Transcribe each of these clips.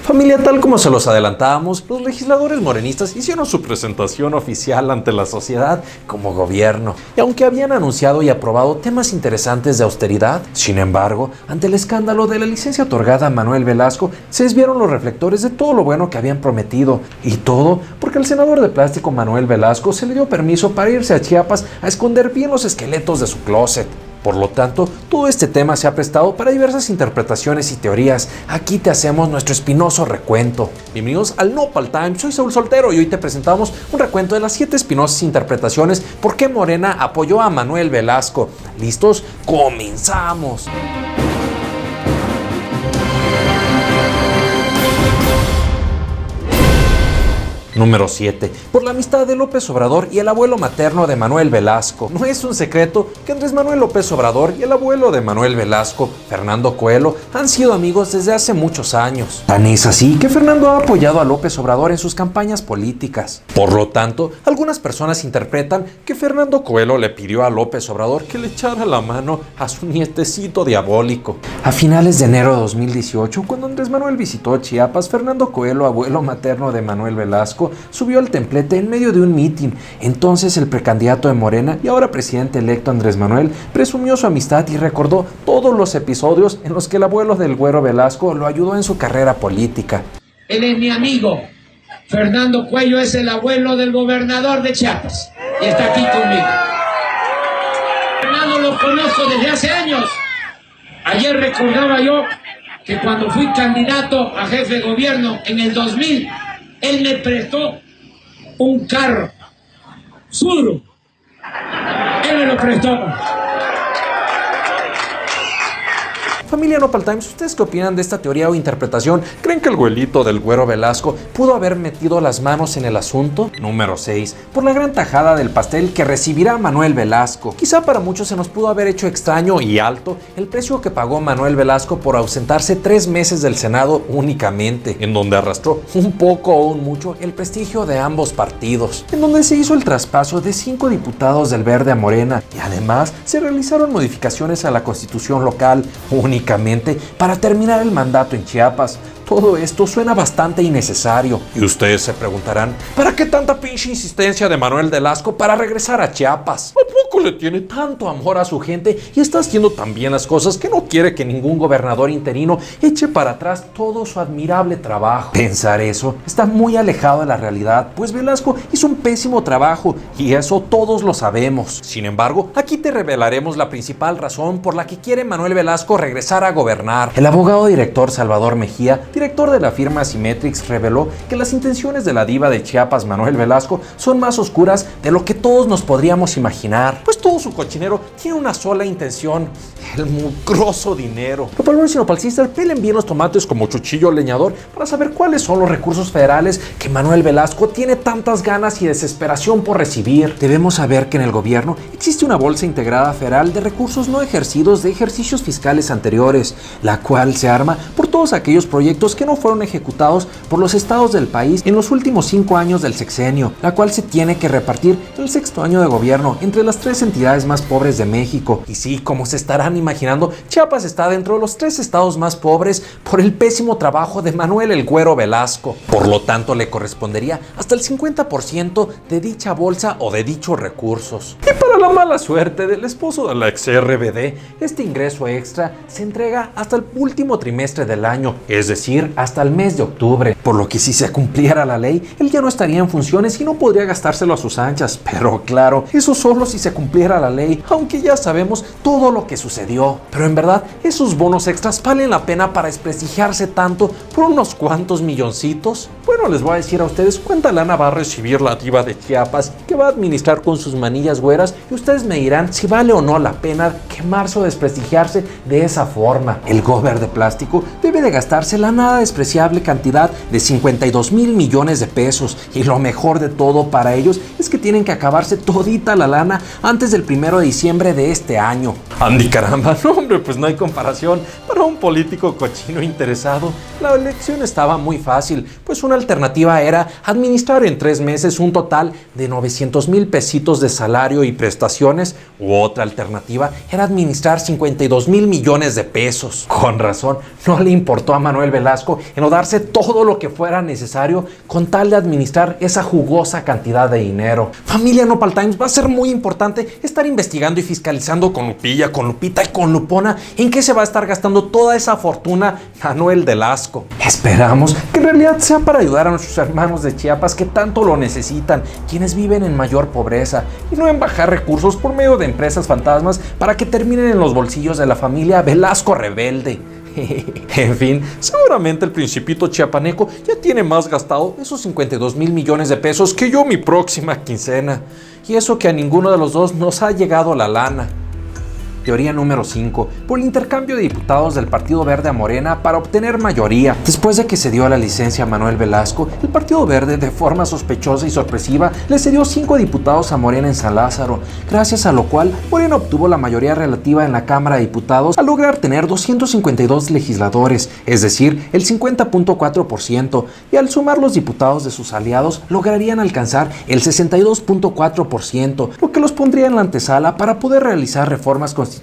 Familia, tal como se los adelantábamos, los legisladores morenistas hicieron su presentación oficial ante la sociedad como gobierno. Y aunque habían anunciado y aprobado temas interesantes de austeridad, sin embargo, ante el escándalo de la licencia otorgada a Manuel Velasco, se desviaron los reflectores de todo lo bueno que habían prometido. Y todo porque al senador de plástico Manuel Velasco se le dio permiso para irse a Chiapas a esconder bien los esqueletos de su closet. Por lo tanto, todo este tema se ha prestado para diversas interpretaciones y teorías. Aquí te hacemos nuestro espinoso recuento. Bienvenidos al Nopal Time, soy Saúl Soltero y hoy te presentamos un recuento de las 7 espinosas interpretaciones por qué Morena apoyó a Manuel Velasco. ¿Listos? ¡Comenzamos! Número 7. Por la amistad de López Obrador y el abuelo materno de Manuel Velasco. No es un secreto que Andrés Manuel López Obrador y el abuelo de Manuel Velasco, Fernando Coelho, han sido amigos desde hace muchos años. Tan es así que Fernando ha apoyado a López Obrador en sus campañas políticas. Por lo tanto, algunas personas interpretan que Fernando Coelho le pidió a López Obrador que le echara la mano a su nietecito diabólico. A finales de enero de 2018, cuando Andrés Manuel visitó Chiapas, Fernando Coelho, abuelo materno de Manuel Velasco, subió al templete en medio de un mitin. Entonces el precandidato de Morena y ahora presidente electo Andrés Manuel presumió su amistad y recordó todos los episodios en los que el abuelo del güero Velasco lo ayudó en su carrera política. Él es mi amigo. Fernando Coelho es el abuelo del gobernador de Chiapas y está aquí conmigo. Fernando lo conozco desde hace años. Ayer recordaba yo que cuando fui candidato a jefe de gobierno en el 2000, él me prestó un carro, Suru. Él me lo prestó. Familia Nopal Times, ¿ustedes qué opinan de esta teoría o interpretación? ¿Creen que el abuelito del güero Velasco pudo haber metido las manos en el asunto? Número 6. Por la gran tajada del pastel que recibirá Manuel Velasco. Quizá para muchos se nos pudo haber hecho extraño y alto el precio que pagó Manuel Velasco por ausentarse 3 meses del Senado únicamente, en donde arrastró un poco o un mucho el prestigio de ambos partidos, en donde se hizo el traspaso de 5 diputados del Verde a Morena y además se realizaron modificaciones a la constitución local únicamente para terminar el mandato en Chiapas. Todo esto suena bastante innecesario. Y ustedes se preguntarán, ¿para qué tanta pinche insistencia de Manuel Velasco para regresar a Chiapas? ¿A poco le tiene tanto amor a su gente y está haciendo tan bien las cosas que no quiere que ningún gobernador interino eche para atrás todo su admirable trabajo? Pensar eso está muy alejado de la realidad, pues Velasco hizo un pésimo trabajo y eso todos lo sabemos. Sin embargo, aquí te revelaremos la principal razón por la que quiere Manuel Velasco regresar a gobernar. El abogado director Salvador Mejía, director de la firma Symmetrix, reveló que las intenciones de la diva de Chiapas, Manuel Velasco, son más oscuras de lo que todos nos podríamos imaginar. Pues todo su cochinero tiene una sola intención: el mugroso dinero. Nopalboys y nopalcistas, pelen bien los tomates como cuchillo leñador para saber cuáles son los recursos federales que Manuel Velasco tiene tantas ganas y desesperación por recibir. Debemos saber que en el gobierno existe una bolsa integrada federal de recursos no ejercidos de ejercicios fiscales anteriores, la cual se arma por todos aquellos proyectos que no fueron ejecutados por los estados del país en los últimos 5 años del sexenio, la cual se tiene que repartir en el 6º año de gobierno entre las 3 entidades más pobres de México. Y sí, como se estarán imaginando, Chiapas está dentro de los 3 estados más pobres por el pésimo trabajo de Manuel el Güero Velasco. Por lo tanto, le correspondería hasta el 50% de dicha bolsa o de dichos recursos. Y para la mala suerte del esposo de la ex RBD, este ingreso extra se entrega hasta el último trimestre del año, es decir, hasta el mes de octubre, por lo que si se cumpliera la ley, él ya no estaría en funciones y no podría gastárselo a sus anchas. Pero claro, eso solo si se cumpliera la ley, aunque ya sabemos todo lo que sucedió. Pero en verdad, esos bonos extras valen la pena para desprestigiarse tanto por unos cuantos milloncitos. Bueno, les voy a decir a ustedes cuánta lana va a recibir la diva de Chiapas, que va a administrar con sus manillas güeras, y ustedes me dirán si vale o no la pena quemarse o desprestigiarse de esa forma. El gober de plástico debe de gastarse la nada despreciable cantidad de 52 mil millones de pesos, y lo mejor de todo para ellos es que tienen que acabarse todita la lana antes del 1 de diciembre de este año. Andy, caramba, no hombre, pues no hay comparación. Para un político cochino interesado, la elección estaba muy fácil, pues una Una alternativa era administrar en 3 meses un total de 900,000 pesitos de salario y prestaciones, u otra alternativa era administrar 52,000 millones de pesos. Con razón, no le importó a Manuel Velasco enrodarse todo lo que fuera necesario con tal de administrar esa jugosa cantidad de dinero. Familia Nopal Times, va a ser muy importante estar investigando y fiscalizando con lupilla, con lupita y con lupona en qué se va a estar gastando toda esa fortuna Manuel Velasco. Esperamos que en realidad sea para ayudar a nuestros hermanos de Chiapas que tanto lo necesitan, quienes viven en mayor pobreza, y no en bajar recursos por medio de empresas fantasmas para que terminen en los bolsillos de la familia Velasco rebelde. En fin, seguramente el principito chiapaneco ya tiene más gastado esos 52,000 millones de pesos que yo mi próxima quincena. Y eso que a ninguno de los dos nos ha llegado la lana. Teoría número 5. Por el intercambio de diputados del Partido Verde a Morena para obtener mayoría. Después de que se dio la licencia a Manuel Velasco, el Partido Verde, de forma sospechosa y sorpresiva, le cedió 5 diputados a Morena en San Lázaro, gracias a lo cual Morena obtuvo la mayoría relativa en la Cámara de Diputados al lograr tener 252 legisladores, es decir, el 50.4%, y al sumar los diputados de sus aliados lograrían alcanzar el 62.4%, lo que los pondría en la antesala para poder realizar reformas constitucionales,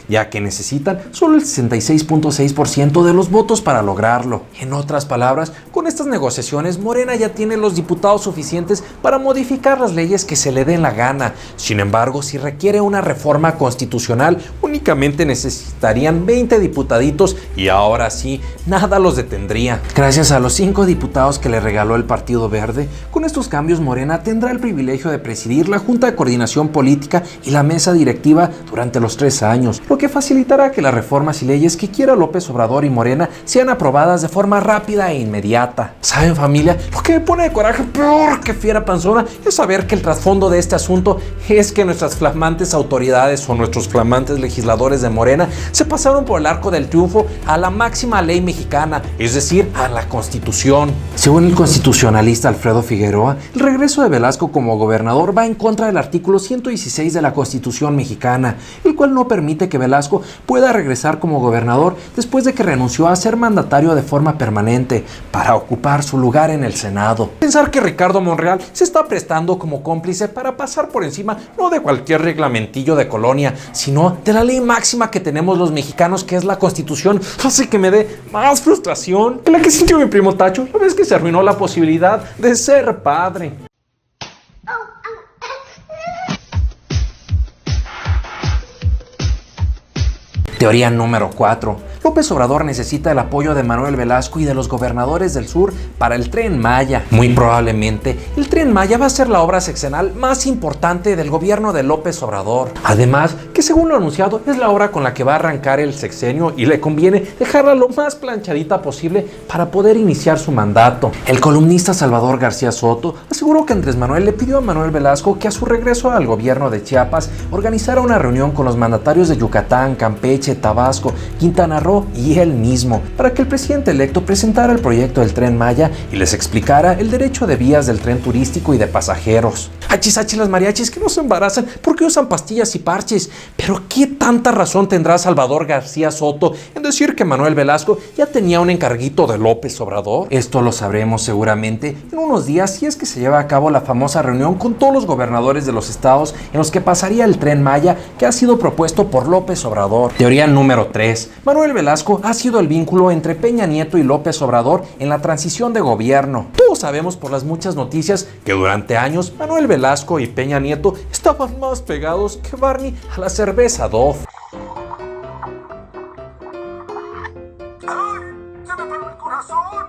ya que necesitan solo el 66.6% de los votos para lograrlo. En otras palabras, con estas negociaciones, Morena ya tiene los diputados suficientes para modificar las leyes que se le den la gana. Sin embargo, si requiere una reforma constitucional, únicamente necesitarían 20 diputaditos y ahora sí, nada los detendría. Gracias a los 5 diputados que le regaló el Partido Verde, con estos cambios Morena tendrá el privilegio de presidir la Junta de Coordinación Política y la mesa directiva durante los 3 años, lo que facilitará que las reformas y leyes que quiera López Obrador y Morena sean aprobadas de forma rápida e inmediata. ¿Saben, familia? Lo que me pone de coraje peor que fiera panzona es saber que el trasfondo de este asunto es que nuestras flamantes autoridades o nuestros flamantes legisladores de Morena se pasaron por el arco del triunfo a la máxima ley mexicana, es decir, a la Constitución. Según el constitucionalista Alfredo Figueroa, el regreso de Velasco como gobernador va en contra del artículo 116 de la Constitución mexicana, el cual no permite que Velasco pueda regresar como gobernador después de que renunció a ser mandatario de forma permanente para ocupar su lugar en el Senado. Pensar que Ricardo Monreal se está prestando como cómplice para pasar por encima no de cualquier reglamentillo de colonia, sino de la ley máxima que tenemos los mexicanos, que es la Constitución, hace que me dé más frustración que la que sintió mi primo Tacho la vez que se arruinó la posibilidad de ser padre. Teoría número 4. López Obrador necesita el apoyo de Manuel Velasco y de los gobernadores del sur para el Tren Maya. Muy probablemente, el Tren Maya va a ser la obra sexenal más importante del gobierno de López Obrador. Además, que según lo anunciado, es la obra con la que va a arrancar el sexenio y le conviene dejarla lo más planchadita posible para poder iniciar su mandato. El columnista Salvador García Soto aseguró que Andrés Manuel le pidió a Manuel Velasco que a su regreso al gobierno de Chiapas organizara una reunión con los mandatarios de Yucatán, Campeche, Tabasco, Quintana Roo y él mismo, para que el presidente electo presentara el proyecto del Tren Maya y les explicara el derecho de vías del tren turístico y de pasajeros. Achis, las mariachis que no se embarazan porque usan pastillas y parches. Pero ¿qué tanta razón tendrá Salvador García Soto en decir que Manuel Velasco ya tenía un encarguito de López Obrador? Esto lo sabremos seguramente en unos días si es que se lleva a cabo la famosa reunión con todos los gobernadores de los estados en los que pasaría el Tren Maya que ha sido propuesto por López Obrador. Teoría número 3. Manuel Velasco ha sido el vínculo entre Peña Nieto y López Obrador en la transición de gobierno. Todos sabemos por las muchas noticias que durante años Manuel Velasco y Peña Nieto estaban más pegados que Barney a la cerveza Dove. ¡Ay! ¡Se me paró el corazón!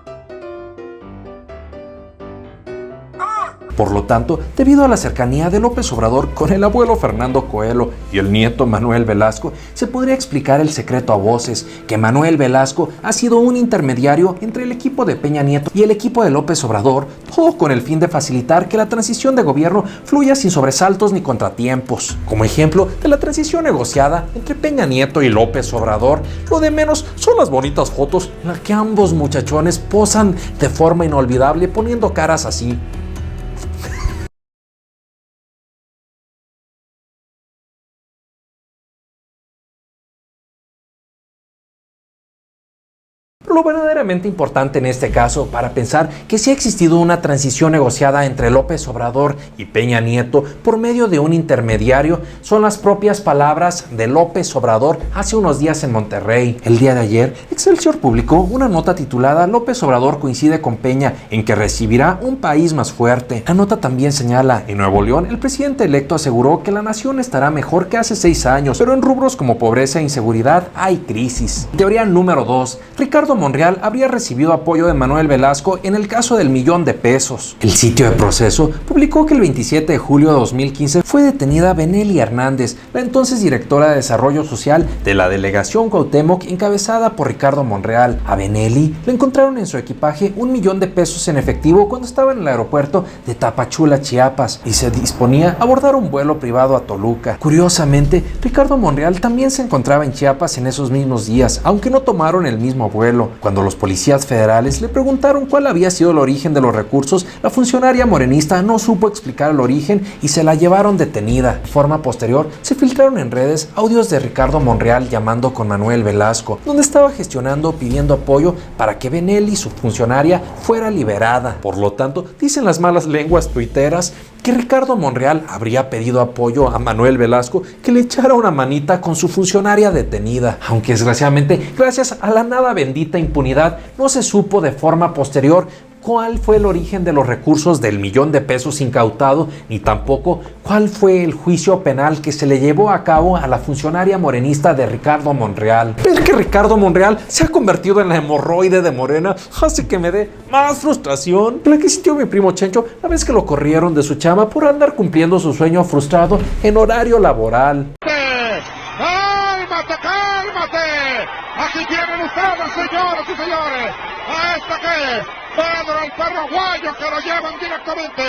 Por lo tanto, debido a la cercanía de López Obrador con el abuelo Fernando Coelho y el nieto Manuel Velasco, se podría explicar el secreto a voces, que Manuel Velasco ha sido un intermediario entre el equipo de Peña Nieto y el equipo de López Obrador, todo con el fin de facilitar que la transición de gobierno fluya sin sobresaltos ni contratiempos. Como ejemplo de la transición negociada entre Peña Nieto y López Obrador, lo de menos son las bonitas fotos en las que ambos muchachones posan de forma inolvidable poniendo caras así. Lo verdaderamente suficientemente importante en este caso para pensar que sí ha existido una transición negociada entre López Obrador y Peña Nieto por medio de un intermediario son las propias palabras de López Obrador hace unos días en Monterrey. El día de ayer, Excelsior publicó una nota titulada López Obrador coincide con Peña en que recibirá un país más fuerte. La nota también señala, en Nuevo León, el presidente electo aseguró que la nación estará mejor que hace 6 años, pero en rubros como pobreza e inseguridad hay crisis. Teoría número 2. Ricardo Monreal habría recibido apoyo de Manuel Velasco en el caso del $1,000,000. El sitio de Proceso publicó que el 27 de julio de 2015 fue detenida Benelli Hernández, la entonces directora de Desarrollo Social de la delegación Cuauhtémoc encabezada por Ricardo Monreal. A Benelli le encontraron en su equipaje $1,000,000 en efectivo cuando estaba en el aeropuerto de Tapachula, Chiapas, y se disponía a abordar un vuelo privado a Toluca. Curiosamente, Ricardo Monreal también se encontraba en Chiapas en esos mismos días, aunque no tomaron el mismo vuelo. Cuando los policías federales le preguntaron cuál había sido el origen de los recursos, la funcionaria morenista no supo explicar el origen y se la llevaron detenida. De forma posterior, se filtraron en redes audios de Ricardo Monreal llamando con Manuel Velasco, donde estaba gestionando pidiendo apoyo para que Benelli, su funcionaria, fuera liberada. Por lo tanto, dicen las malas lenguas tuiteras que Ricardo Monreal habría pedido apoyo a Manuel Velasco que le echara una manita con su funcionaria detenida, aunque desgraciadamente, gracias a la nada bendita impunidad, no se supo de forma posterior cuál fue el origen de los recursos del $1,000,000 incautado, ni tampoco cuál fue el juicio penal que se le llevó a cabo a la funcionaria morenista de Ricardo Monreal. Ver que Ricardo Monreal se ha convertido en la hemorroide de Morena hace que me dé más frustración que la que sintió mi primo Chencho la vez que lo corrieron de su chamba por andar cumpliendo su sueño frustrado en horario laboral. ¡Cálmate, cálmate! Aquí tienen ustedes, señoras y señores, a esta que es Pedro el perro guayo, que lo llevan directamente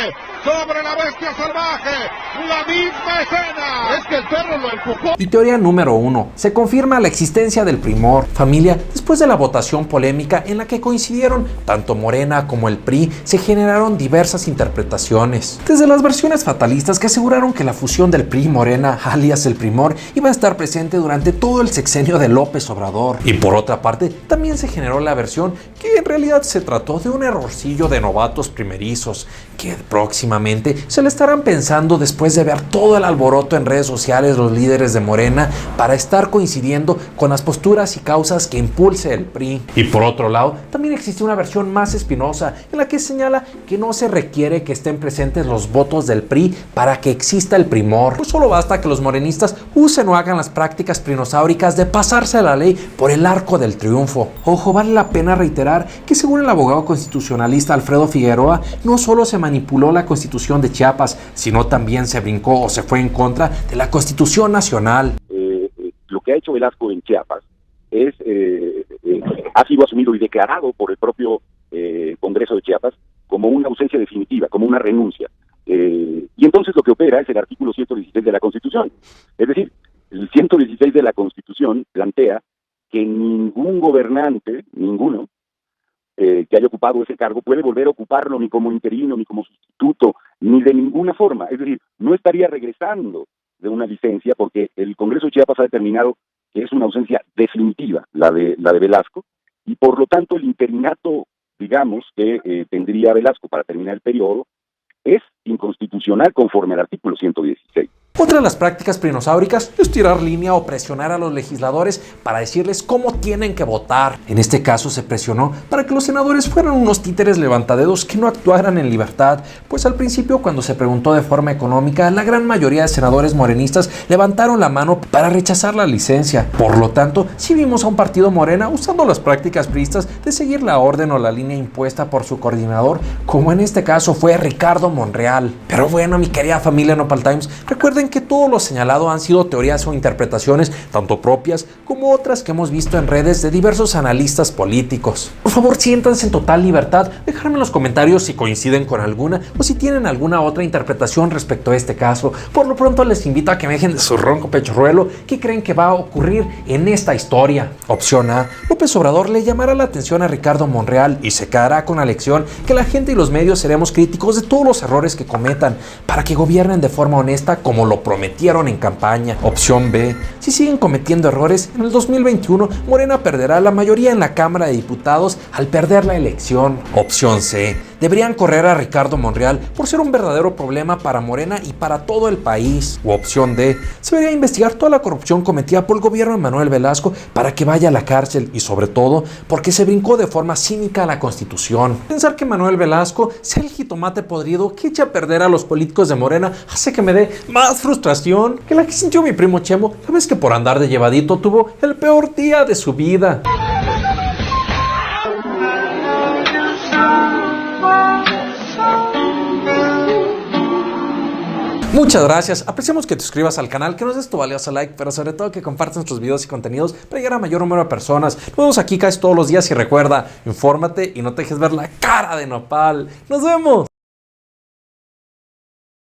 sobre la bestia salvaje. La misma escena. Es que el perro lo empujó. Y teoría número 1. Se confirma la existencia del primor. Familia, después de la votación polémica en la que coincidieron tanto Morena como el PRI, se generaron diversas interpretaciones. Desde las versiones fatalistas que aseguraron que la fusión del PRI y Morena, alias el primor, iba a estar presente durante todo el sexenio de López Obrador. Y por otra parte, también se generó la versión que en realidad se trató de un errorcillo de novatos primerizos, que próximamente se le estarán pensando después de ver todo el alboroto en redes sociales los líderes de Morena para estar coincidiendo con las posturas y causas que impulse el PRI. Y por otro lado, también existe una versión más espinosa en la que señala que no se requiere que estén presentes los votos del PRI para que exista el primor, pues solo basta que los morenistas usen o hagan las prácticas prinosáuricas de pasarse a la ley por el arco del triunfo. Ojo, vale la pena reiterar que según el abogado constitucionalista Alfredo Figueroa, no solo se manipuló la Constitución de Chiapas, sino también se brincó o se fue en contra de la Constitución Nacional. Lo que ha hecho Velasco en Chiapas es ha sido asumido y declarado por el propio Congreso de Chiapas como una ausencia definitiva, como una renuncia. Y entonces lo que opera es el artículo 116 de la Constitución. Es decir, el 116 de la Constitución plantea que ningún gobernante, ninguno, que haya ocupado ese cargo puede volver a ocuparlo ni como interino, ni como sustituto, ni de ninguna forma. Es decir, no estaría regresando de una licencia porque el Congreso de Chiapas ha determinado que es una ausencia definitiva la de Velasco, y por lo tanto el interinato, digamos, que tendría Velasco para terminar el periodo es inconstitucional conforme al artículo 116. Otra de las prácticas prinosáuricas es tirar línea o presionar a los legisladores para decirles cómo tienen que votar. En este caso se presionó para que los senadores fueran unos títeres levantadedos que no actuaran en libertad, pues al principio cuando se preguntó de forma económica, la gran mayoría de senadores morenistas levantaron la mano para rechazar la licencia. Por lo tanto, sí vimos a un partido Morena usando las prácticas priistas de seguir la orden o la línea impuesta por su coordinador, como en este caso fue Ricardo Monreal. Pero bueno, mi querida familia Nopal Times, recuerden que todo lo señalado han sido teorías o interpretaciones tanto propias como otras que hemos visto en redes de diversos analistas políticos. Por favor, siéntanse en total libertad, dejarme en los comentarios si coinciden con alguna o si tienen alguna otra interpretación respecto a este caso. Por lo pronto les invito a que me dejen de su ronco pechorruelo qué creen que va a ocurrir en esta historia. Opción A, López Obrador le llamará la atención a Ricardo Monreal y se quedará con la lección que la gente y los medios seremos críticos de todos los errores que cometan para que gobiernen de forma honesta como lo lo prometieron en campaña. Opción B, si siguen cometiendo errores, en el 2021 Morena perderá la mayoría en la Cámara de Diputados al perder la elección. Opción C, deberían correr a Ricardo Monreal por ser un verdadero problema para Morena y para todo el país. U opción D, se debería investigar toda la corrupción cometida por el gobierno de Manuel Velasco para que vaya a la cárcel y sobre todo porque se brincó de forma cínica a la Constitución. Pensar que Manuel Velasco sea el jitomate podrido que echa a perder a los políticos de Morena hace que me dé más frustración que la que sintió mi primo Chemo la vez que por andar de llevadito tuvo el peor día de su vida. Muchas gracias, apreciamos que te suscribas al canal, que nos des tu valioso like, pero sobre todo que compartas nuestros videos y contenidos para llegar a mayor número de personas. Nos vemos aquí casi todos los días y recuerda, infórmate y no te dejes ver la cara de nopal. ¡Nos vemos!